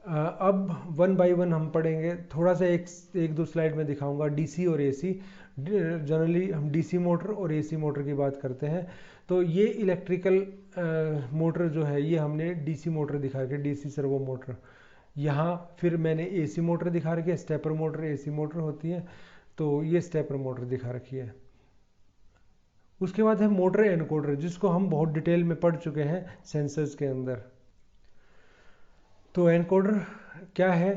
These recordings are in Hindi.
अब वन बाय वन हम पढ़ेंगे, थोड़ा सा एक दो स्लाइड में दिखाऊंगा डीसी और एसी। जनरली हम डीसी मोटर और एसी मोटर की बात करते हैं। तो ये इलेक्ट्रिकल मोटर जो है, ये हमने डीसी मोटर दिखा के, डीसी सर्वो मोटर। यहाँ फिर मैंने एसी मोटर दिखा रखी है, स्टेपर मोटर एसी मोटर होती है, तो ये स्टेपर मोटर दिखा रखी है। उसके बाद है मोटर एनकोडर, जिसको हम बहुत डिटेल में पढ़ चुके हैं सेंसर्स के अंदर। तो एनकोडर क्या है?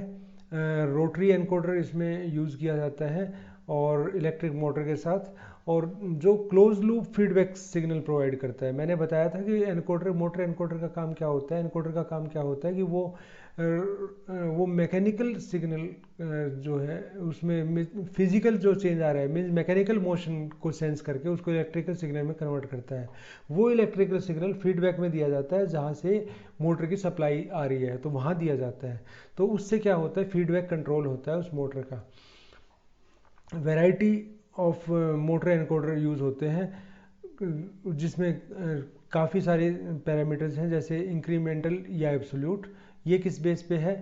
रोटरी एनकोडर इसमें यूज़ किया जाता है और इलेक्ट्रिक मोटर के साथ, और जो close loop feedback signal provide करता है। मैंने बताया था कि एनकोडर, मोटर एनकोडर का काम क्या होता है। एनकोडर का काम क्या होता है कि वो मैकेनिकल सिग्नल जो है उसमें फिजिकल जो चेंज आ रहा है, मीन्स मैकेनिकल मोशन को सेंस करके उसको इलेक्ट्रिकल सिग्नल में कन्वर्ट करता है। वो इलेक्ट्रिकल सिग्नल फीडबैक में दिया जाता है, जहाँ से मोटर की सप्लाई आ रही है तो वहाँ दिया जाता है। तो उससे क्या होता है, फीडबैक कंट्रोल होता है उस मोटर का। Variety of motor encoder use होते हैं, जिसमें काफ़ी सारे पैरामीटर्स हैं, जैसे इंक्रीमेंटल या एब्सोल्यूट। ये किस बेस पे है?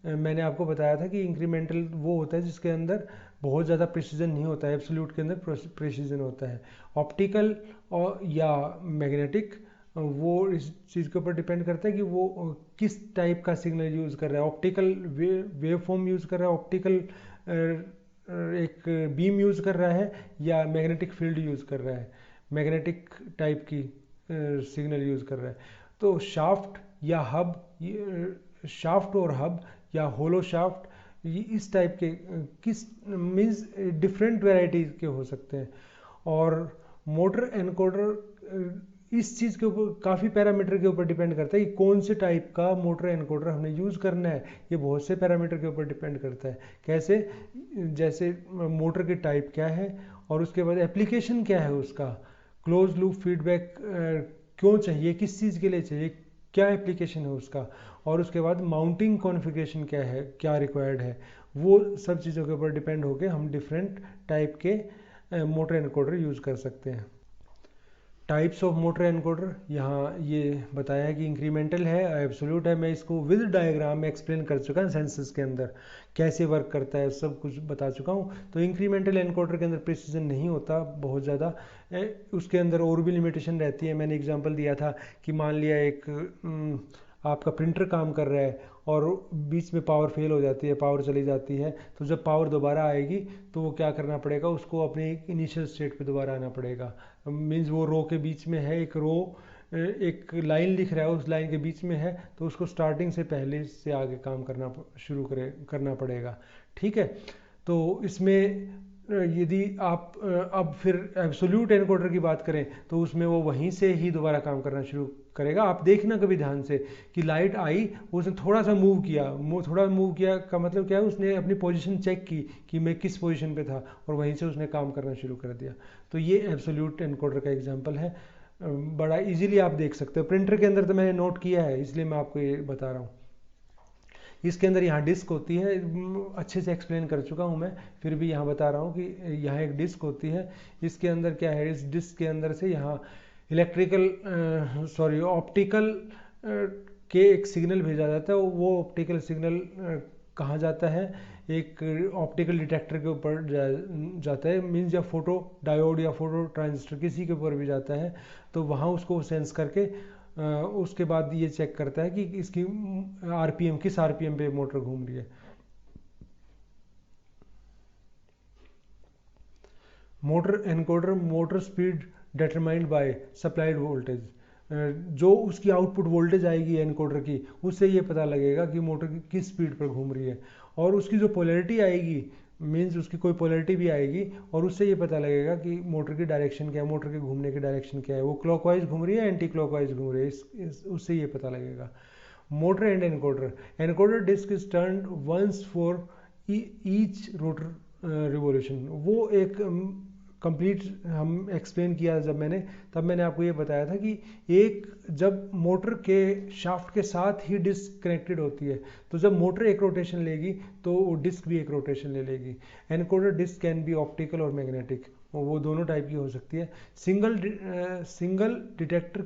मैंने आपको बताया था कि इंक्रीमेंटल वो होता है जिसके अंदर बहुत ज़्यादा प्रिसीजन नहीं होता है, एब्सोल्यूट के अंदर प्रिसीजन होता है। ऑप्टिकल और या मैग्नेटिक, वो इस चीज़ के ऊपर डिपेंड करता है कि वो किस टाइप का सिग्नल यूज़ कर रहा है। ऑप्टिकल वेव फॉर्म यूज़ कर रहा है, ऑप्टिकल एक बीम यूज़ कर रहा है, या मैग्नेटिक फील्ड यूज़ कर रहा है, मैग्नेटिक टाइप की सिग्नल यूज़ कर रहा है। तो शाफ्ट या हब, शाफ्ट और हब या होलो शाफ्ट, ये इस टाइप के किस मीन्स डिफरेंट वेराइटीज़ के हो सकते हैं। और मोटर एनकोडर इस चीज़ के ऊपर, काफ़ी पैरामीटर के ऊपर डिपेंड करता है कि कौन से टाइप का मोटर एनकोडर हमने यूज़ करना है। ये बहुत से पैरामीटर के ऊपर डिपेंड करता है। कैसे? जैसे मोटर की टाइप क्या है, और उसके बाद एप्लीकेशन क्या है उसका, क्लोज लूप फीडबैक क्यों चाहिए, किस चीज़ के लिए चाहिए, क्या एप्लीकेशन है उसका, और उसके बाद माउंटिंग कॉन्फ़िगरेशन क्या है, क्या रिक्वायर्ड है। वो सब चीज़ों के ऊपर डिपेंड होकर हम डिफरेंट टाइप के मोटर एनकोडर यूज़ कर सकते हैं। टाइप्स ऑफ मोटर एनकोडर यहाँ ये बताया है कि इंक्रीमेंटल है, एब्सोल्यूट है। मैं इसको विद डायग्राम में एक्सप्लेन कर चुका हूँ, सेंसस के अंदर कैसे वर्क करता है सब कुछ बता चुका हूँ। तो इंक्रीमेंटल एनकोडर के अंदर प्रिसीजन नहीं होता बहुत ज़्यादा, उसके अंदर और भी लिमिटेशन रहती है। मैंने एग्जांपल दिया था कि मान लिया एक आपका प्रिंटर काम कर रहा है और बीच में पावर फेल हो जाती है, पावर चली जाती है, तो जब पावर दोबारा आएगी तो वो क्या करना पड़ेगा, उसको अपने इनिशियल स्टेट पे दोबारा आना पड़ेगा। मीन्स वो रो के बीच में है, एक रो, एक लाइन लिख रहा है, उस लाइन के बीच में है, तो उसको स्टार्टिंग से पहले से आगे काम करना पड़ेगा। ठीक है। तो इसमें यदि आप अब फिर एब्सोल्यूट एनकोडर की बात करें तो उसमें वो वहीं से ही दोबारा काम करना शुरू करेगा। आप देखना कभी ध्यान से कि लाइट आई, उसने थोड़ा सा मूव किया, थोड़ा मूव किया का मतलब क्या है, उसने अपनी पोजीशन चेक की कि मैं किस पोजीशन पे था, और वहीं से उसने काम करना शुरू कर दिया। तो ये एब्सोल्यूट एनकोडर का एग्जांपल है, बड़ा इजीली आप देख सकते हो। प्रिंटर के अंदर तो मैंने नोट किया है, इसलिए मैं आपको ये बता रहा हूँ। इसके अंदर यहाँ डिस्क होती है, अच्छे से एक्सप्लेन कर चुका हूँ मैं, फिर भी यहाँ बता रहा हूँ कि यहाँ एक डिस्क होती है। इसके अंदर क्या है, इस डिस्क के अंदर से यहाँ ऑप्टिकल के एक सिग्नल भेजा जाता है। वो ऑप्टिकल सिग्नल कहाँ जाता है, एक ऑप्टिकल डिटेक्टर के ऊपर जाता है, मीन्स या फोटो डायोड या फोटो ट्रांजिस्टर किसी के ऊपर भी जाता है। तो वहाँ उसको सेंस करके उसके बाद ये चेक करता है कि इसकी आरपीएम, किस आरपीएम पे मोटर घूम रही है। Motor encoder, motor speed determined by supplied voltage, जो उसकी आउटपुट वोल्टेज आएगी एनकोडर की, उससे ये पता लगेगा कि मोटर किस स्पीड पर घूम रही है। और उसकी जो पोलैरिटी आएगी, मीन्स उसकी कोई पोलैरिटी भी आएगी, और उससे ये पता लगेगा कि मोटर की डायरेक्शन क्या है, मोटर के घूमने की डायरेक्शन क्या है, वो क्लॉकवाइज घूम रही है, एंटी क्लॉकवाइज घूम रही है, उससे ये पता लगेगा। Motor and encoder, encoder disc is turned once for each rotor revolution. वो एक कंप्लीट हम एक्सप्लेन किया जब मैंने, तब मैंने आपको ये बताया था कि एक जब मोटर के शाफ्ट के साथ ही डिस्क कनेक्टेड होती है, तो जब मोटर एक रोटेशन लेगी तो डिस्क भी एक रोटेशन ले लेगी। Encoder disc can be optical और मैग्नेटिक, वो दोनों टाइप की हो सकती है। Single detector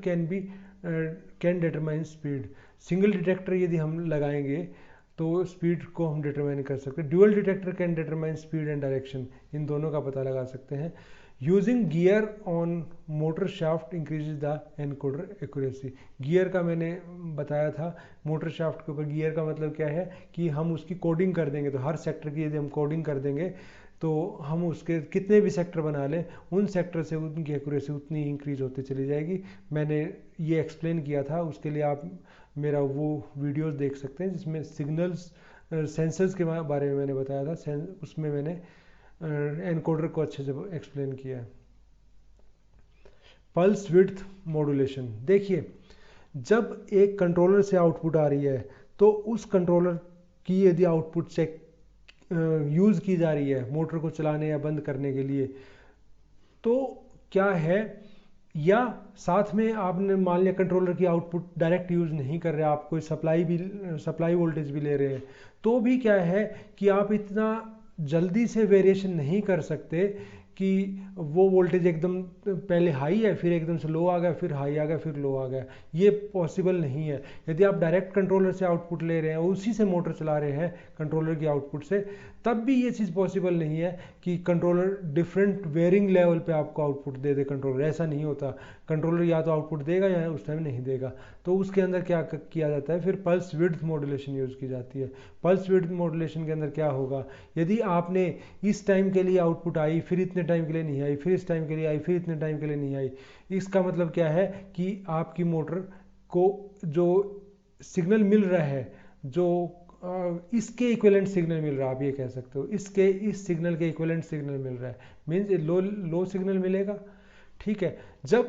can determine speed. Single detector यदि हम लगाएंगे तो स्पीड को हम डिटरमाइन कर सकते हैं। Dual detector can determine speed and direction, इन दोनों का पता लगा सकते हैं। Using gear on motor shaft increases the encoder accuracy. Gear का मैंने बताया था, मोटर शाफ्ट के ऊपर गियर का मतलब क्या है कि हम उसकी कोडिंग कर देंगे, तो हर सेक्टर की यदि हम कोडिंग कर देंगे तो हम उसके कितने भी सेक्टर बना लें उन सेक्टर से उनकी एक्यूरेसी उतनी इंक्रीज होती चली जाएगी। मैंने ये एक्सप्लेन किया था, उसके लिए आप मेरा वो वीडियोस देख सकते हैं जिसमें सिग्नल्स सेंसर्स के बारे में मैंने बताया था, उसमें मैंने एनकोडर को अच्छे से एक्सप्लेन किया है। पल्स विड्थ मॉड्यूलेशन, देखिए जब एक कंट्रोलर से आउटपुट आ रही है तो उस कंट्रोलर की यदि आउटपुट चेक यूज़ की जा रही है मोटर को चलाने या बंद करने के लिए, तो क्या है, या साथ में आपने मान लिया कंट्रोलर की आउटपुट डायरेक्ट यूज़ नहीं कर रहे, आप कोई सप्लाई वोल्टेज भी ले रहे हैं, तो भी क्या है कि आप इतना जल्दी से वेरिएशन नहीं कर सकते कि वो वोल्टेज एकदम पहले हाई है फिर एकदम से लो आ गया, फिर हाई आ गया, फिर लो आ गया, ये पॉसिबल नहीं है। यदि आप डायरेक्ट कंट्रोलर से आउटपुट ले रहे हैं, उसी से मोटर चला रहे हैं कंट्रोलर की आउटपुट से, तब भी ये चीज़ पॉसिबल नहीं है कि कंट्रोलर डिफरेंट वेरिंग लेवल पे आपको आउटपुट दे दे। कंट्रोलर ऐसा नहीं होता, कंट्रोलर या तो आउटपुट देगा या उस टाइम नहीं देगा। तो उसके अंदर क्या किया जाता है, फिर पल्स विड्थ मॉड्यूलेशन यूज़ की जाती है। पल्स विड्थ मॉड्यूलेशन के अंदर क्या होगा, यदि आपने इस टाइम के लिए आउटपुट आई, फिर इतने टाइम के लिए नहीं आई, फिर इस टाइम के लिए आई, फिर इतने टाइम के लिए नहीं आई, इसका मतलब क्या है कि आपकी मोटर को जो सिग्नल मिल रहा है, जो इसके इक्विवेलेंट सिग्नल मिल रहा है, आप ये कह सकते हो इस सिग्नल के इक्विवेलेंट सिग्नल मिल रहा है, मीन्स लो सिग्नल मिलेगा। ठीक है, जब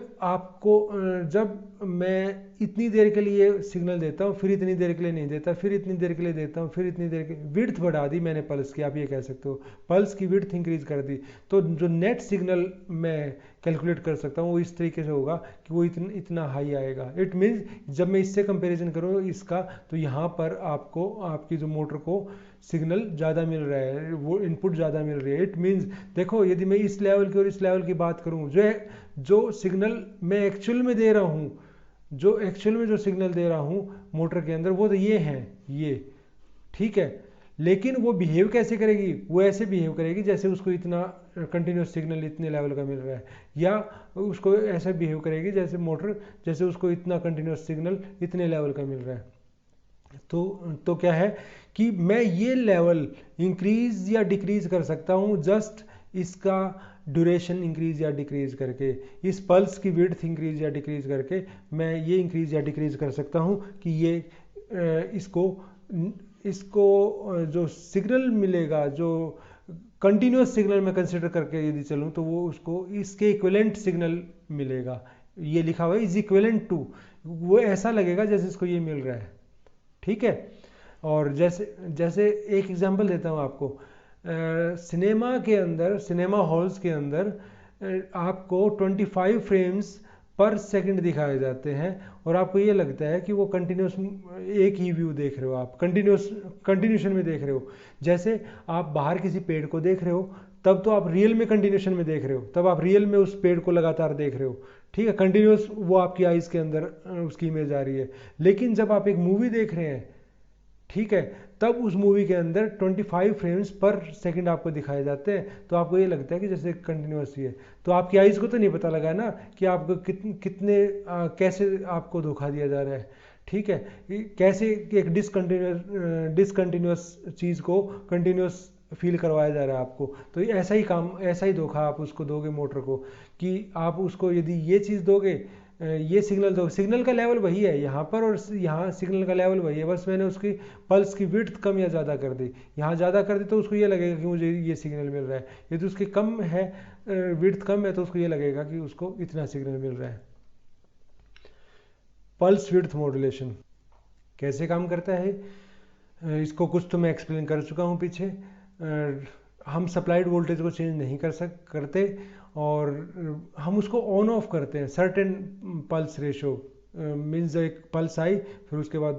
मैं इतनी देर के लिए सिग्नल देता हूँ, फिर इतनी देर के लिए नहीं देता, फिर इतनी देर के लिए देता हूँ, फिर इतनी देर के विड्थ बढ़ा दी मैंने पल्स की, आप ये कह सकते हो पल्स की विड्थ इंक्रीज कर दी, तो जो नेट सिग्नल मैं कैलकुलेट कर सकता हूँ वो इस तरीके से होगा कि वो इतना हाई आएगा। इट मीन्स जब मैं इससे कंपेरिजन करूँ इसका, तो यहाँ पर आपको आपकी जो मोटर को सिग्नल ज़्यादा मिल रहा है, वो इनपुट ज़्यादा मिल रही है। इट मीन्स देखो, यदि मैं इस लेवल की और इस लेवल की बात करूँ, जो सिग्नल मैं एक्चुअल में दे रहा हूँ, जो सिग्नल दे रहा हूँ मोटर के अंदर, वो तो ये हैं ये, ठीक है, लेकिन वो बिहेव कैसे करेगी, वो ऐसे बिहेव करेगी जैसे उसको इतना कंटिन्यूस सिग्नल इतने लेवल का मिल रहा है, या उसको ऐसा बिहेव करेगी जैसे उसको इतना कंटिन्यूस सिग्नल इतने लेवल का मिल रहा है। तो क्या है कि मैं ये लेवल इंक्रीज या डिक्रीज कर सकता हूँ जस्ट इसका ड्यूरेशन इंक्रीज या डिक्रीज करके, इस पल्स की विड्थ इंक्रीज या डिक्रीज करके मैं ये इंक्रीज या डिक्रीज कर सकता हूँ कि ये इसको जो सिग्नल मिलेगा, जो कंटिन्यूस सिग्नल में कंसिडर करके यदि चलूँ, तो वो उसको इसके इक्विवेलेंट सिग्नल मिलेगा। ये लिखा हुआ है इज इक्विवेलेंट टू, वो ऐसा लगेगा जैसे इसको ये मिल रहा है। ठीक है, और जैसे एक एग्जांपल देता हूँ आपको, सिनेमा हॉल्स के अंदर आपको 25 फ्रेम्स पर सेकंड दिखाए जाते हैं, और आपको ये लगता है कि वो कंटिन्यूस एक ही व्यू देख रहे हो, आप कंटिन्यूशन में देख रहे हो। जैसे आप बाहर किसी पेड़ को देख रहे हो, तब तो आप रियल में कंटिन्यूशन में देख रहे हो, तब आप रियल में उस पेड़ को लगातार देख रहे हो, ठीक है, कंटिन्यूस वो आपकी आइज़ के अंदर उसकी इमेज आ रही है। लेकिन जब आप एक मूवी देख रहे हैं, ठीक है, तब उस मूवी के अंदर 25 फ्रेम्स पर सेकंड आपको दिखाए जाते हैं, तो आपको ये लगता है कि जैसे कंटिन्यूस ही है। तो आपकी आइज़ को तो नहीं पता लगा ना कि आपको कैसे आपको धोखा दिया जा रहा है। ठीक है, कैसे एक डिसकंटिन्यूस चीज़ को कंटिन्यूस फील करवाया जा रहा है आपको। तो ऐसा ही धोखा आप उसको दोगे मोटर को, कि आप उसको यदि ये चीज़ दोगे, ये सिग्नल दो, सिग्नल का लेवल वही है यहाँ पर और यहाँ सिग्नल का लेवल वही है, बस मैंने उसकी पल्स की विड्थ कम या ज़्यादा कर दी। यहाँ ज़्यादा कर दी तो उसको ये लगेगा कि मुझे ये सिग्नल मिल रहा है, यदि उसकी कम है, विड्थ कम है, तो उसको ये लगेगा कि उसको इतना सिग्नल मिल रहा है। पल्स विड्थ मॉड्यूलेशन कैसे काम करता है, इसको कुछ तो मैं एक्सप्लेन कर चुका हूँ पीछे। हम सप्लाइड वोल्टेज को चेंज नहीं करते, और हम उसको ऑन ऑफ करते हैं सर्टेन पल्स रेशो, मीन्स एक पल्स आई, फिर उसके बाद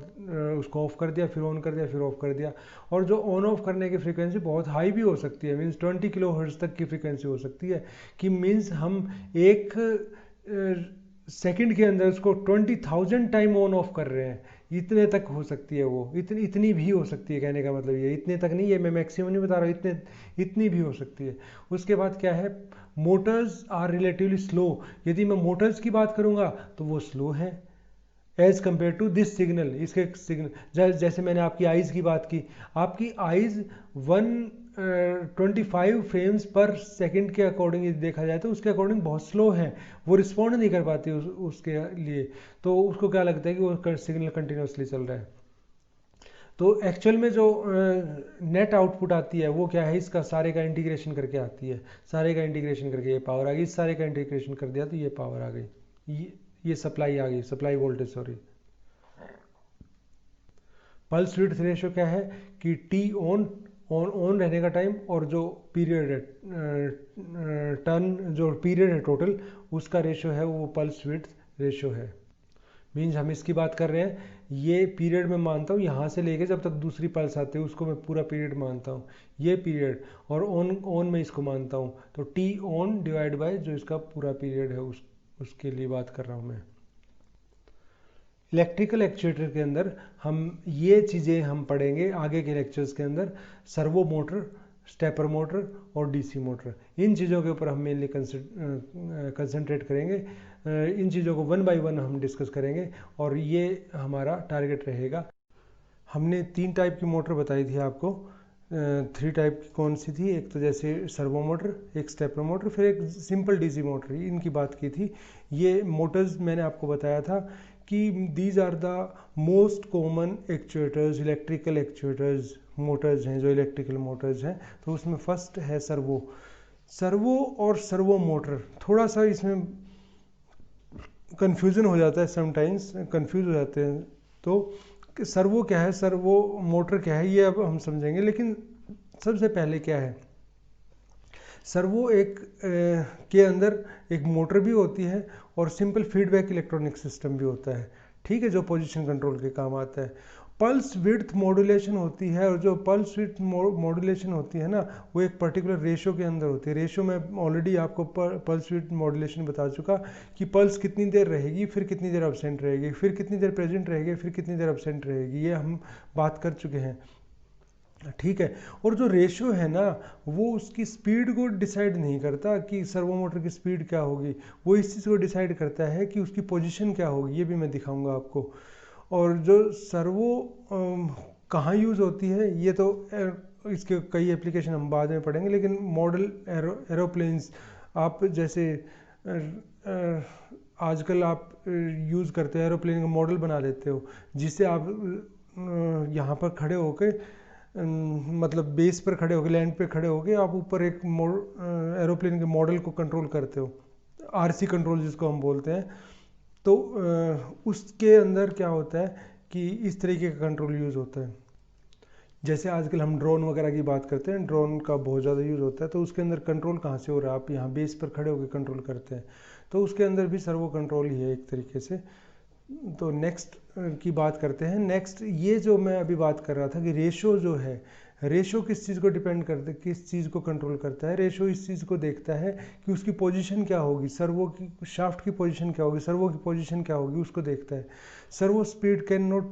उसको ऑफ कर दिया, फिर ऑन कर दिया, फिर ऑफ कर दिया। और जो ऑन ऑफ करने की फ्रीक्वेंसी बहुत हाई भी हो सकती है, मीन्स 20 किलो हर्ट्ज तक की फ्रीक्वेंसी हो सकती है, कि मीन्स हम एक सेकंड के अंदर उसको 20,000 टाइम ऑन ऑफ कर रहे हैं, इतने तक हो सकती है वो, इतनी भी हो सकती है, कहने का मतलब ये इतने तक नहीं है, मैं मैक्सिमम नहीं बता रहा हूँ, इतनी भी हो सकती है। उसके बाद क्या है, मोटर्स आर रिलेटिवली स्लो। यदि मैं मोटर्स की बात करूँगा तो वो स्लो है as compared to this signal, इसके सिग्नल। जैसे मैंने आपकी आइज़ की बात की, आपकी आइज़ 125 फ्रेम्स पर सेकंड के अकॉर्डिंग देखा जाए तो उसके अकॉर्डिंग बहुत स्लो है, वो रिस्पॉन्ड नहीं कर पाती उसके लिए। तो उसको क्या लगता है कि वो सिग्नल कंटिन्यूसली चल रहा है। तो एक्चुअल में जो नेट आउटपुट आती है वो क्या है, इसका सारे का इंटीग्रेशन करके आती है, सारे का इंटीग्रेशन करके ये पावर आ गई, सारे का इंटीग्रेशन कर दिया तो ये पावर आ गई, ये सप्लाई आ गई, supply voltage sorry. Pulse width ratio क्या है कि टी ऑन रहने का टाइम और जो पीरियड है टर्न जो पीरियड है टोटल, उसका रेशो है वो पल्स विड्थ रेशो है। मीन्स हम इसकी बात कर रहे हैं, ये पीरियड में मानता हूँ यहाँ से लेके जब तक दूसरी पल्स आती है उसको मैं पूरा पीरियड मानता हूँ, ये पीरियड, और ऑन में इसको मानता हूँ, तो टी ऑन डिवाइड बाय जो इसका पूरा पीरियड है उसके लिए बात कर रहा हूँ मैं। इलेक्ट्रिकल एक्चुएटर के अंदर हम ये चीज़ें हम पढ़ेंगे आगे के लेक्चर्स के अंदर, सर्वो मोटर, स्टेपर मोटर और डीसी मोटर, इन चीज़ों के ऊपर हम मेनली कंसंट्रेट करेंगे। इन चीज़ों को वन बाय वन हम डिस्कस करेंगे और ये हमारा टारगेट रहेगा। हमने 3 टाइप की मोटर बताई थी आपको, 3 टाइप की कौन सी थी, एक तो जैसे सर्वो मोटर, एक स्टेपर मोटर, फिर एक सिंपल डीसी मोटर, इनकी बात की थी। ये मोटर्स मैंने आपको बताया था कि these are the most common actuators, electrical actuators motors हैं जो इलेक्ट्रिकल मोटर्स हैं। तो उसमें फर्स्ट है सर्वो और सर्वो मोटर, थोड़ा सा इसमें कन्फ्यूज़न हो जाता है, समटाइम्स कन्फ्यूज़ हो जाते हैं। तो सर्वो क्या है, सर्वो मोटर क्या है, ये अब हम समझेंगे। लेकिन सबसे पहले क्या है, सर्वो एक के अंदर एक मोटर भी होती है और सिंपल फीडबैक इलेक्ट्रॉनिक सिस्टम भी होता है, ठीक है, जो पोजीशन कंट्रोल के काम आता है। पल्स विड्थ मॉड्यूलेशन होती है, और जो पल्स विड्थ मॉड्यूलेशन होती है ना, वो एक पर्टिकुलर रेशो के अंदर होती है। रेशो में ऑलरेडी आपको पल्स विड्थ मॉड्यूलेशन बता चुका कि पल्स कितनी देर रहेगी, फिर कितनी देर अब्सेंट रहेगी, फिर कितनी देर प्रेजेंट रहेगी, फिर कितनी देर अब्सेंट रहेगी, ये हम बात कर चुके हैं, ठीक है। और जो रेशो है ना, वो उसकी स्पीड को डिसाइड नहीं करता कि सर्वो मोटर की स्पीड क्या होगी, वो इस चीज़ को डिसाइड करता है कि उसकी पोजीशन क्या होगी, ये भी मैं दिखाऊंगा आपको। और जो सर्वो कहाँ यूज़ होती है, ये तो इसके कई एप्लीकेशन हम बाद में पढ़ेंगे, लेकिन मॉडल एरोप्लेन्स, आप जैसे आजकल आप यूज़ करते हैं, एरोप्लेन का मॉडल बना लेते हो, जिससे आप यहाँ पर खड़े होकर मतलब बेस पर खड़े होकर, लैंड पे खड़े होकर आप ऊपर एक एरोप्लेन के मॉडल को कंट्रोल करते हो, आरसी कंट्रोल जिसको हम बोलते हैं। तो उसके अंदर क्या होता है कि इस तरीके का कंट्रोल यूज़ होता है। जैसे आजकल हम ड्रोन वगैरह की बात करते हैं, ड्रोन का बहुत ज़्यादा यूज़ होता है, तो उसके अंदर कंट्रोल कहाँ से हो रहा है, आप यहाँ बेस पर खड़े होकर कंट्रोल करते हैं, तो उसके अंदर भी सर्वो कंट्रोल ही है एक तरीके से। तो नेक्स्ट की बात करते हैं। नेक्स्ट, ये जो मैं अभी बात कर रहा था कि रेशो जो है, रेशो किस चीज़ को डिपेंड करता है, किस चीज़ को कंट्रोल करता है, रेशो इस चीज़ को देखता है कि उसकी पोजीशन क्या होगी, सर्वो की शाफ्ट की पोजीशन क्या होगी, सर्वो की पोजीशन क्या होगी, उसको देखता है। Servo speed can not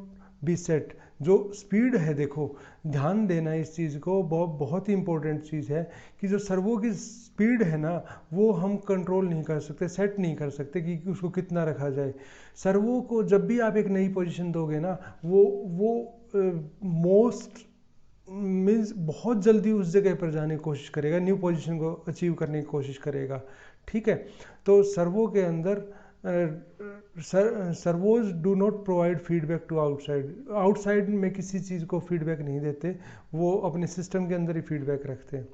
be set, जो स्पीड है, देखो ध्यान देना इस चीज़ को, बहुत ही इंपॉर्टेंट चीज़ है कि जो सर्वो की स्पीड है ना, वो हम कंट्रोल नहीं कर सकते, सेट नहीं कर सकते कि उसको कितना रखा जाए। सर्वो को जब भी आप एक नई पोजीशन दोगे ना, वो मोस्ट मीन्स बहुत जल्दी उस जगह पर जाने की कोशिश करेगा, न्यू पोजीशन को अचीव करने की कोशिश करेगा, ठीक है। तो सर्वो के अंदर servos do not provide feedback to outside, outside में किसी चीज़ को फीडबैक नहीं देते, वो अपने सिस्टम के अंदर ही फीडबैक रखते हैं।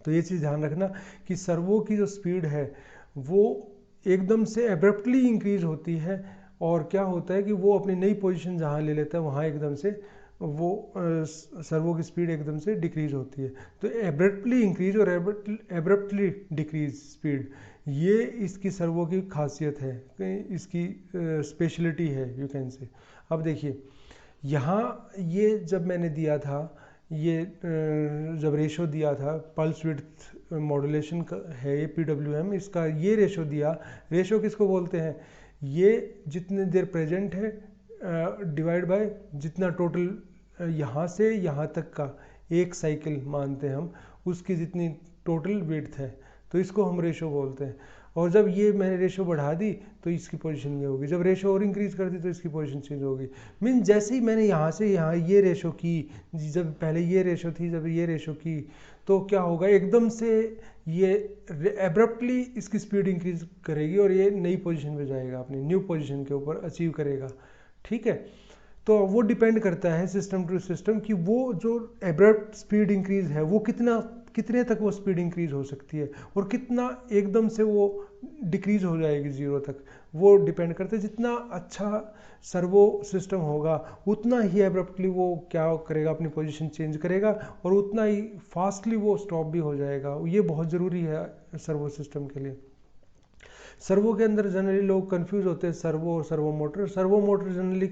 तो ये चीज़ ध्यान रखना कि सर्वो की जो स्पीड है वो एकदम से एब्रप्टली इंक्रीज होती है, और क्या होता है कि वो अपनी नई पोजीशन जहाँ ले लेता है वहाँ एकदम से वो सर्वो की स्पीड एकदम से डिक्रीज होती है। तो एब्रप्टली इंक्रीज और एब्रप्टली डिक्रीज स्पीड, ये इसकी सर्वो की खासियत है, इसकी स्पेशलिटी है, यू कैन से। अब देखिए यहाँ ये जब मैंने दिया था, ये जब रेशो दिया था, पल्स विड्थ मॉड्यूलेशन का है ये PWM, इसका ये रेशो दिया, रेशो किसको बोलते हैं, ये जितनी देर प्रेजेंट है डिवाइड बाय जितना टोटल यहाँ से यहाँ तक का एक साइकिल मानते हैं हम, उसकी जितनी टोटल विड्थ है, तो इसको हम रेशो बोलते हैं। और जब ये मैंने रेशो बढ़ा दी तो इसकी पोजीशन ये होगी, जब रेशो और इंक्रीज कर दी तो इसकी पोजीशन चेंज होगी। मीन जैसे ही मैंने यहाँ से यहाँ ये रेशो की, जब पहले ये रेशो थी, जब ये रेशो की, तो क्या होगा, एकदम से ये एब्रप्टली इसकी स्पीड इंक्रीज करेगी और ये नई पोजीशन पे जाएगा, अपनी न्यू पोजीशन के ऊपर अचीव करेगा। ठीक है, तो वो डिपेंड करता है सिस्टम टू सिस्टम कि वो जो एब्रप्ट स्पीड इंक्रीज है वो कितने तक वो स्पीड इंक्रीज हो सकती है और कितना एकदम से वो डिक्रीज हो जाएगी जीरो तक, वो डिपेंड करता है। जितना अच्छा सर्वो सिस्टम होगा उतना ही एब्रप्टली वो क्या करेगा, अपनी पोजीशन चेंज करेगा और उतना ही फास्टली वो स्टॉप भी हो जाएगा। ये बहुत ज़रूरी है सर्वो सिस्टम के लिए। सर्वो के अंदर जनरली लोग कंफ्यूज होते हैं सर्वो और servo motor. Servo motor generally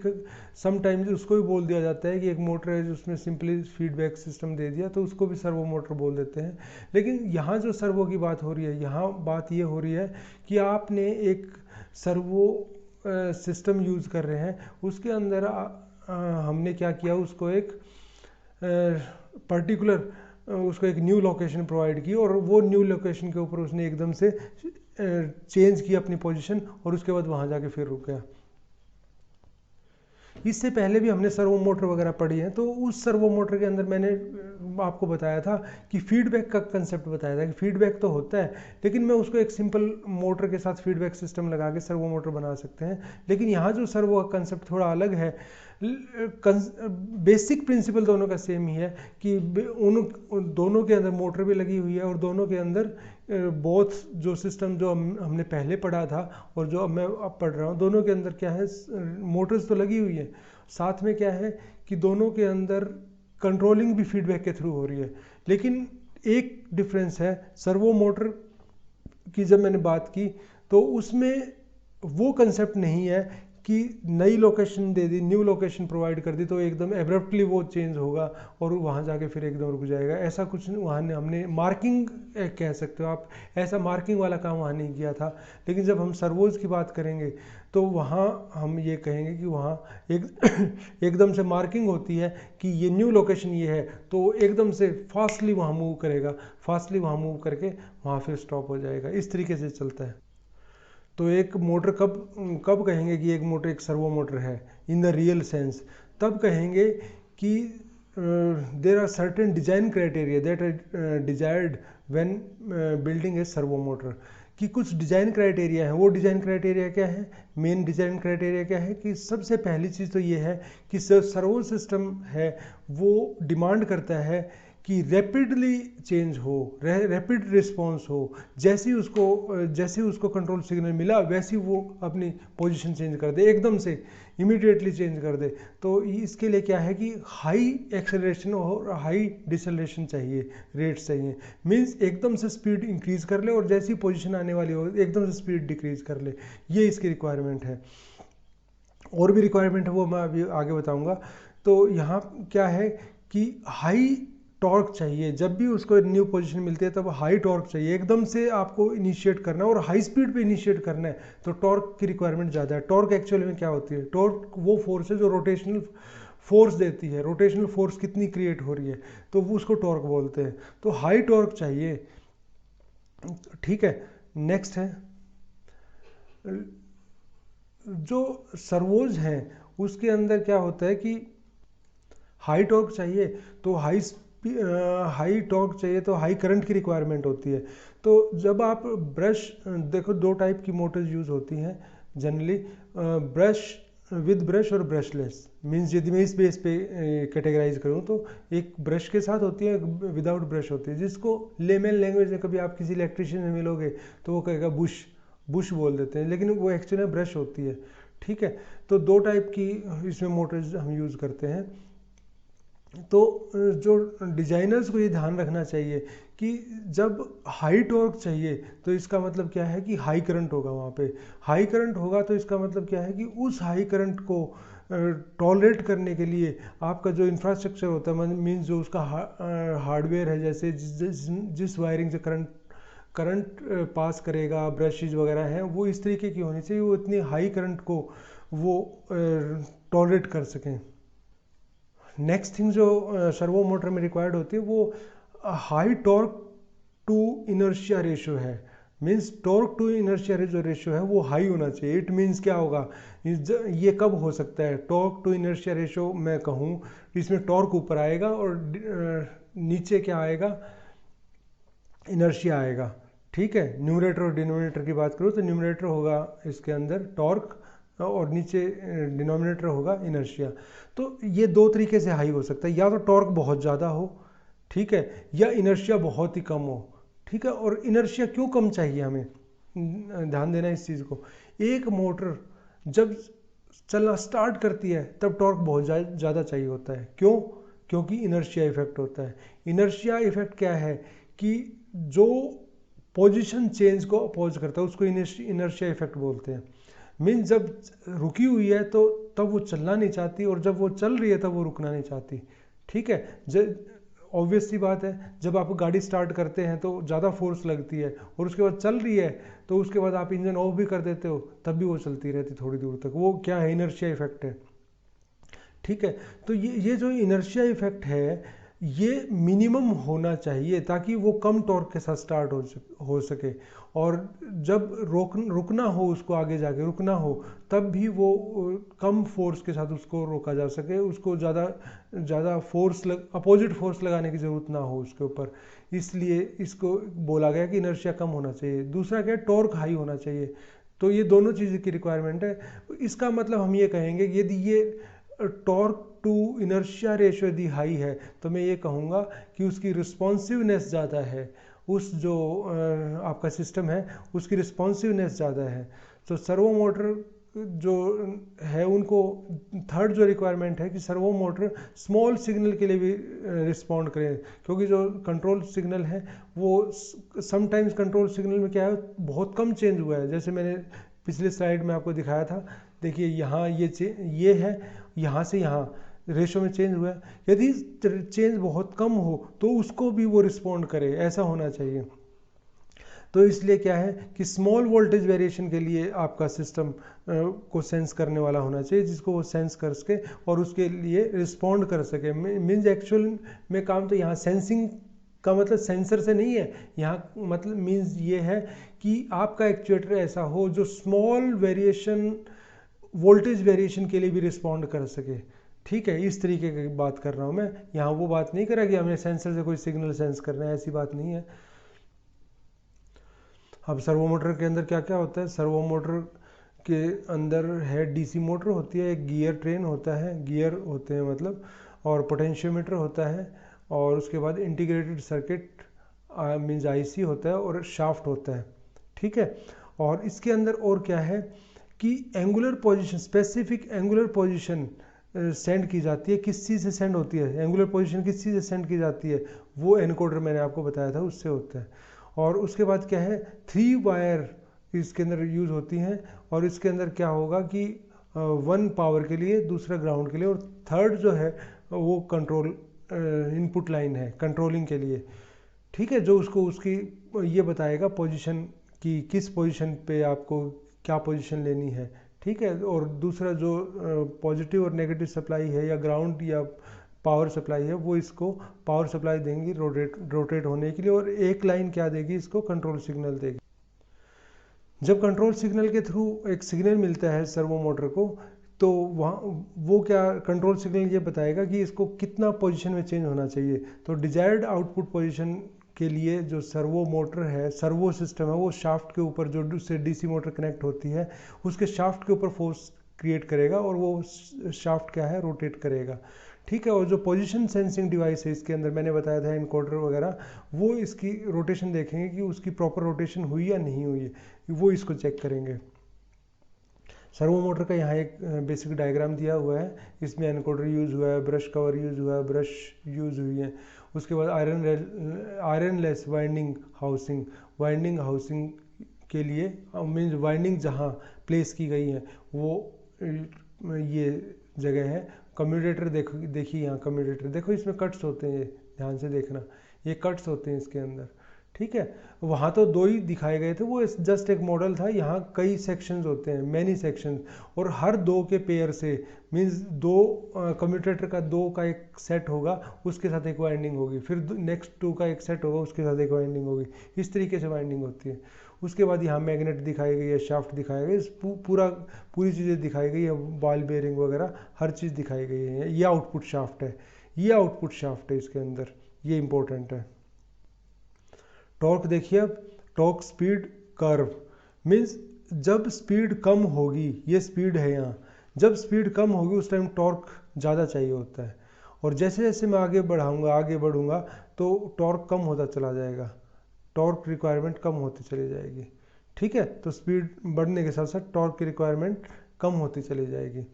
sometimes उसको भी बोल दिया जाता है कि एक मोटर है जिसमें सिंपली फीडबैक सिस्टम दे दिया, तो उसको भी सर्वो मोटर बोल देते हैं। लेकिन यहाँ जो सर्वो की बात हो रही है, यहाँ बात ये हो रही है कि आपने एक सर्वो सिस्टम यूज़ कर रहे हैं, उसके अंदर हमने क्या किया, उसको एक पर्टिकुलर उसको एक न्यू लोकेशन प्रोवाइड की और वो न्यू लोकेशन के ऊपर उसने एकदम से चेंज की अपनी पोजीशन और उसके बाद वहाँ जाके फिर रुक गया। इससे पहले भी हमने सर्वो मोटर वगैरह पढ़ी है, तो उस सर्वो मोटर के अंदर मैंने आपको बताया था कि फीडबैक का कंसेप्ट बताया था कि फीडबैक तो होता है, लेकिन मैं उसको एक सिंपल मोटर के साथ फीडबैक सिस्टम लगा के सर्वो मोटर बना सकते हैं। लेकिन यहाँ जो सर्वो का कंसेप्ट थोड़ा अलग है, बेसिक प्रिंसिपल दोनों का सेम ही है कि उन दोनों के अंदर मोटर भी लगी हुई है और दोनों के अंदर बोथ जो सिस्टम जो हमने पहले पढ़ा था और जो मैं अब पढ़ रहा हूँ, दोनों के अंदर क्या है, मोटर्स तो लगी हुई है, साथ में क्या है कि दोनों के अंदर कंट्रोलिंग भी फीडबैक के थ्रू हो रही है। लेकिन एक डिफरेंस है, सर्वो मोटर की जब मैंने बात की तो उसमें वो कंसेप्ट नहीं है कि नई लोकेशन दे दी, न्यू लोकेशन प्रोवाइड कर दी तो एकदम एब्रप्टली वो चेंज होगा और वहाँ जाके फिर एकदम रुक जाएगा, ऐसा कुछ वहाँ ने हमने मार्किंग कह सकते हो आप, ऐसा मार्किंग वाला काम वहाँ नहीं किया था। लेकिन जब हम सर्वोज की बात करेंगे तो वहाँ हम ये कहेंगे कि वहाँ एकदम से मार्किंग होती है कि ये न्यू लोकेशन ये है, तो एकदम से फास्टली वहाँ मूव करेगा, फास्टली वहाँ मूव करके वहाँ फिर स्टॉप हो जाएगा। इस तरीके से चलता है। तो एक मोटर कब कहेंगे कि एक मोटर एक सर्वो मोटर है इन द रियल सेंस, तब कहेंगे कि there are certain design criteria that are desired when building a servo motor, कि कुछ डिज़ाइन क्राइटेरिया है। वो डिज़ाइन क्राइटेरिया क्या है, मेन डिज़ाइन क्राइटेरिया क्या है कि सबसे पहली चीज़ तो ये है कि सर्वो सिस्टम है वो डिमांड करता है कि रैपिडली चेंज हो, रैपिड रिस्पॉन्स हो, जैसे ही उसको कंट्रोल सिग्नल मिला वैसे ही वो अपनी पोजीशन चेंज कर दे, एकदम से इमीडिएटली चेंज कर दे। तो इसके लिए क्या है कि हाई एक्सेलरेशन और हाई डिसेलरेशन चाहिए, रेट्स चाहिए, मींस एकदम से स्पीड इंक्रीज कर ले और जैसी पोजीशन आने वाली हो एकदम से स्पीड डिक्रीज कर ले, ये इसकी रिक्वायरमेंट है। और भी रिक्वायरमेंट है वो मैं अभी आगे बताऊंगा। तो यहाँ क्या है कि हाई टॉर्क चाहिए, जब भी उसको न्यू पोजीशन मिलती है तब हाई टॉर्क चाहिए, एकदम से आपको इनिशिएट करना है और हाई स्पीड पे इनिशिएट करना है, तो टॉर्क की रिक्वायरमेंट ज़्यादा है। टॉर्क एक्चुअल में क्या होती है, टॉर्क वो फोर्स है जो रोटेशनल फोर्स देती है, रोटेशनल फोर्स कितनी क्रिएट हो रही है तो वो उसको टॉर्क बोलते हैं, तो हाई टॉर्क चाहिए। ठीक है, नेक्स्ट है जो सर्वोज हैं उसके अंदर क्या होता है कि हाई टॉर्क चाहिए तो हाई टॉर्क चाहिए तो हाई करंट की रिक्वायरमेंट होती है। तो जब आप ब्रश देखो, दो टाइप की मोटर्स यूज़ होती हैं जनरली, ब्रश विद ब्रश और ब्रशलेस, मींस यदि मैं इस बेस पे कैटेगराइज करूँ तो एक ब्रश के साथ होती है, विदाउट ब्रश होती है, जिसको लेमन लैंग्वेज में कभी आप किसी इलेक्ट्रिशियन से मिलोगे तो वो कहेगा बुश बोल देते हैं, लेकिन वो एक्चुअली ब्रश होती है। ठीक है, तो दो टाइप की इसमें मोटर्स हम यूज़ करते हैं। तो जो डिज़ाइनर्स को ये ध्यान रखना चाहिए कि जब हाई टॉर्क चाहिए तो इसका मतलब क्या है कि हाई करंट होगा, वहाँ पे हाई करंट होगा तो इसका मतलब क्या है कि उस हाई करंट को टॉलरेट करने के लिए आपका जो इंफ्रास्ट्रक्चर होता है, मीन्स जो उसका हार्डवेयर है, जैसे जिस वायरिंग से करंट करंट पास करेगा, ब्रशेज वगैरह हैं वो इस तरीके की होनी चाहिए, वो इतनी हाई करंट को वो टॉलरेट कर सकें। नेक्स्ट थिंग जो सर्वो मोटर में रिक्वायर्ड होती है वो high torque to inertia ratio है। मीन्स टॉर्क टू इनर्शिया जो रेशियो है वो हाई होना चाहिए। इट मीन्स क्या होगा, ये कब हो सकता है, टॉर्क टू इनर्शिया रेशियो मैं कहूँ इसमें टॉर्क ऊपर आएगा और नीचे क्या आएगा, इनर्शिया आएगा। ठीक है, न्यूमरेटर और डिनोमिनेटर की बात करूँ तो न्यूमरेटर होगा इसके अंदर टॉर्क और नीचे डिनोमिनेटर होगा इनर्शिया। तो ये दो तरीके से हाई हो सकता है, या तो टॉर्क बहुत ज़्यादा हो, ठीक है, या इनर्शिया बहुत ही कम हो। ठीक है, और इनर्शिया क्यों कम चाहिए हमें, ध्यान देना इस चीज़ को। एक मोटर जब चलना स्टार्ट करती है तब टॉर्क बहुत ज़्यादा चाहिए होता है। क्यों? क्योंकि इनर्शिया इफेक्ट होता है। इनर्शिया इफेक्ट क्या है कि जो पोजीशन चेंज को अपोज करता है उसको इनर्शिया इफेक्ट बोलते हैं। मीन्स जब रुकी हुई है तो तब वो चलना नहीं चाहती, और जब वो चल रही है तब वो रुकना नहीं चाहती। ठीक है, ऑब्वियस सी बात है, जब आप गाड़ी स्टार्ट करते हैं तो ज़्यादा फोर्स लगती है, और उसके बाद चल रही है तो उसके बाद आप इंजन ऑफ भी कर देते हो तब भी वो चलती रहती थोड़ी दूर तक। वो क्या है, इनर्शिया इफेक्ट है। ठीक है, तो ये जो इनर्शिया इफेक्ट है ये मिनिमम होना चाहिए ताकि वो कम टॉर्क के साथ स्टार्ट हो सके, और जब रुकना हो, उसको आगे जाके रुकना हो, तब भी वो कम फोर्स के साथ उसको रोका जा सके, उसको ज़्यादा फोर्स अपोजिट फोर्स लगाने की ज़रूरत ना हो उसके ऊपर। इसलिए इसको बोला गया कि इनर्शिया कम होना चाहिए। दूसरा क्या है, टॉर्क हाई होना चाहिए। तो ये दोनों चीज़ की रिक्वायरमेंट है। इसका मतलब हम ये कहेंगे कि यदि ये टॉर्क टू इनर्शिया रेशियो यदि हाई है तो मैं ये कहूँगा कि उसकी रिस्पॉन्सिवनेस ज़्यादा है, उस जो आपका सिस्टम है उसकी रिस्पॉन्सिवनेस ज़्यादा है। तो सर्वो मोटर जो है उनको थर्ड जो रिक्वायरमेंट है कि सर्वो मोटर स्मॉल सिग्नल के लिए भी रिस्पॉन्ड करें, क्योंकि जो कंट्रोल सिग्नल है वो समटाइम्स कंट्रोल सिग्नल में क्या है बहुत कम चेंज हुआ है। जैसे मैंने पिछले स्लाइड में आपको दिखाया था, देखिए यहाँ ये है, यहाँ से यहाँ रेशो में चेंज हुआ है। यदि चेंज बहुत कम हो तो उसको भी वो रिस्पॉन्ड करे, ऐसा होना चाहिए। तो इसलिए क्या है कि स्मॉल वोल्टेज वेरिएशन के लिए आपका सिस्टम को सेंस करने वाला होना चाहिए, जिसको वो सेंस कर सके और उसके लिए रिस्पॉन्ड कर सके। मीन्स एक्चुअल में काम तो यहाँ सेंसिंग का मतलब सेंसर से नहीं है, यहाँ मतलब मीन्स ये है कि आपका एक्चुएटर ऐसा हो जो स्मॉल वेरिएशन, वोल्टेज वेरिएशन के लिए भी रिस्पॉन्ड कर सके। ठीक है, इस तरीके की बात कर रहा हूँ मैं। यहाँ वो बात नहीं करा कि हमें सेंसर से कोई सिग्नल सेंस करना है, ऐसी बात नहीं है। अब सर्वो मोटर के अंदर क्या क्या होता है, सर्वो मोटर के अंदर है डीसी मोटर होती है, एक गियर ट्रेन होता है, गियर होते हैं मतलब, और पोटेंशियोमीटर होता है, और उसके बाद इंटीग्रेटेड सर्किट मीन्स आईसी होता है, और शाफ्ट होता है। ठीक है, और इसके अंदर और क्या है कि angular position, specific angular position send की जाती है। किस चीज़ से सेंड होती है, एंगुलर पोजीशन किस चीज़ से सेंड की जाती है, वो एनकोडर मैंने आपको बताया था उससे होता है। और उसके बाद क्या है, 3 वायर इसके अंदर यूज़ होती हैं, और इसके अंदर क्या होगा कि 1 पावर के लिए, दूसरा ग्राउंड के लिए, और थर्ड जो है वो कंट्रोल इनपुट लाइन है कंट्रोलिंग के लिए। ठीक है, जो उसको उसकी ये बताएगा पोजीशन की, किस पोजीशन पे आपको क्या पोजीशन लेनी है। ठीक है, और दूसरा जो पॉजिटिव और नेगेटिव सप्लाई है या ग्राउंड या पावर सप्लाई है वो इसको पावर सप्लाई देंगी रोटेट होने के लिए, और एक लाइन क्या देगी, इसको कंट्रोल सिग्नल देगी। जब कंट्रोल सिग्नल के थ्रू एक सिग्नल मिलता है सर्वो मोटर को, तो वहाँ वो क्या कंट्रोल सिग्नल ये बताएगा कि इसको कितना पोजीशन में चेंज होना चाहिए। तो डिजायर्ड आउटपुट पोजीशन के लिए जो सर्वो मोटर है, सर्वो सिस्टम है, वो शाफ्ट के ऊपर जो उससे डीसी मोटर कनेक्ट होती है उसके शाफ्ट के ऊपर फोर्स क्रिएट करेगा, और वो शाफ्ट क्या है, रोटेट करेगा। ठीक है, और जो पोजीशन सेंसिंग डिवाइस है इसके अंदर मैंने बताया था एनकोडर वगैरह, वो इसकी रोटेशन देखेंगे कि उसकी प्रॉपर रोटेशन हुई या नहीं हुई है, वो इसको चेक करेंगे। सर्वो मोटर का यहाँ एक बेसिक डायग्राम दिया हुआ है, इसमें एनकोडर यूज़ हुआ है, ब्रश कवर यूज़ हुआ है, ब्रश यूज़ हुई है। उसके बाद आयरन लेस वाइंडिंग हाउसिंग के लिए मीन्स वाइंडिंग जहाँ प्लेस की गई है वो ये जगह है। कम्यूटेटर देखिए यहाँ कम्यूटेटर देखो, इसमें कट्स होते हैं, ध्यान से देखना, ये कट्स होते हैं इसके अंदर। ठीक है, वहाँ तो दो ही दिखाए गए थे, वो जस्ट एक मॉडल था। यहाँ कई सेक्शंस होते हैं, मैनी सेक्शंस, और हर दो के पेयर से मीन्स दो कम्यूटेटर का दो का एक सेट होगा, उसके साथ एक वाइंडिंग होगी, फिर नेक्स्ट टू का एक सेट होगा, उसके साथ एक वाइंडिंग होगी, इस तरीके से वाइंडिंग होती है। उसके बाद यहाँ मैग्नेट दिखाई गई है, शाफ्ट दिखाया गया, पूरी चीज़ें दिखाई गई है, बॉल बेयरिंग वगैरह हर चीज़ दिखाई गई है। ये आउटपुट शाफ्ट है, ये आउटपुट शाफ्ट है इसके अंदर, ये इंपॉर्टेंट है। टॉर्क देखिए अब, टॉर्क स्पीड कर्व मीन्स जब स्पीड कम होगी, ये स्पीड है यहाँ, जब स्पीड कम होगी उस टाइम टॉर्क ज़्यादा चाहिए होता है, और जैसे जैसे मैं आगे बढ़ूँगा तो टॉर्क कम होता चला जाएगा, टॉर्क रिक्वायरमेंट कम होती चली जाएगी। ठीक है, तो स्पीड बढ़ने के साथ साथ टॉर्क की रिक्वायरमेंट कम होती चली जाएगी।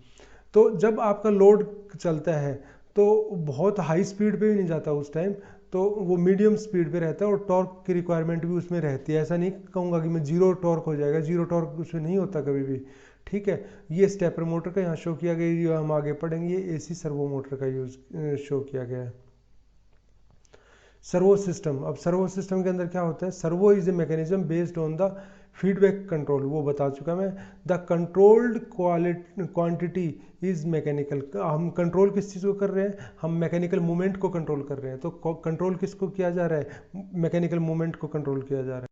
तो जब आपका लोड चलता है तो बहुत हाई स्पीड पे भी नहीं जाता उस टाइम, तो वो मीडियम स्पीड पे रहता है, और टॉर्क की रिक्वायरमेंट भी उसमें रहती है। ऐसा नहीं कहूँगा कि मैं जीरो टॉर्क हो जाएगा, जीरो टॉर्क उसमें नहीं होता कभी भी। ठीक है, ये स्टेपर मोटर का यहाँ शो किया गया, ये हम आगे पढ़ेंगे, ये एसी सर्वो मोटर का यूज शो किया गया है। सर्वो सिस्टम, अब सर्वो सिस्टम के अंदर क्या होता है, servo is a mechanism based on the feedback control, वो बता चुका मैं। The controlled quantity is mechanical, हम कंट्रोल किस चीज़ को कर रहे हैं, हम मैकेनिकल मूवमेंट को कंट्रोल कर रहे हैं। तो कंट्रोल किसको किया जा रहा है, मैकेनिकल मूवमेंट को कंट्रोल किया जा रहा है।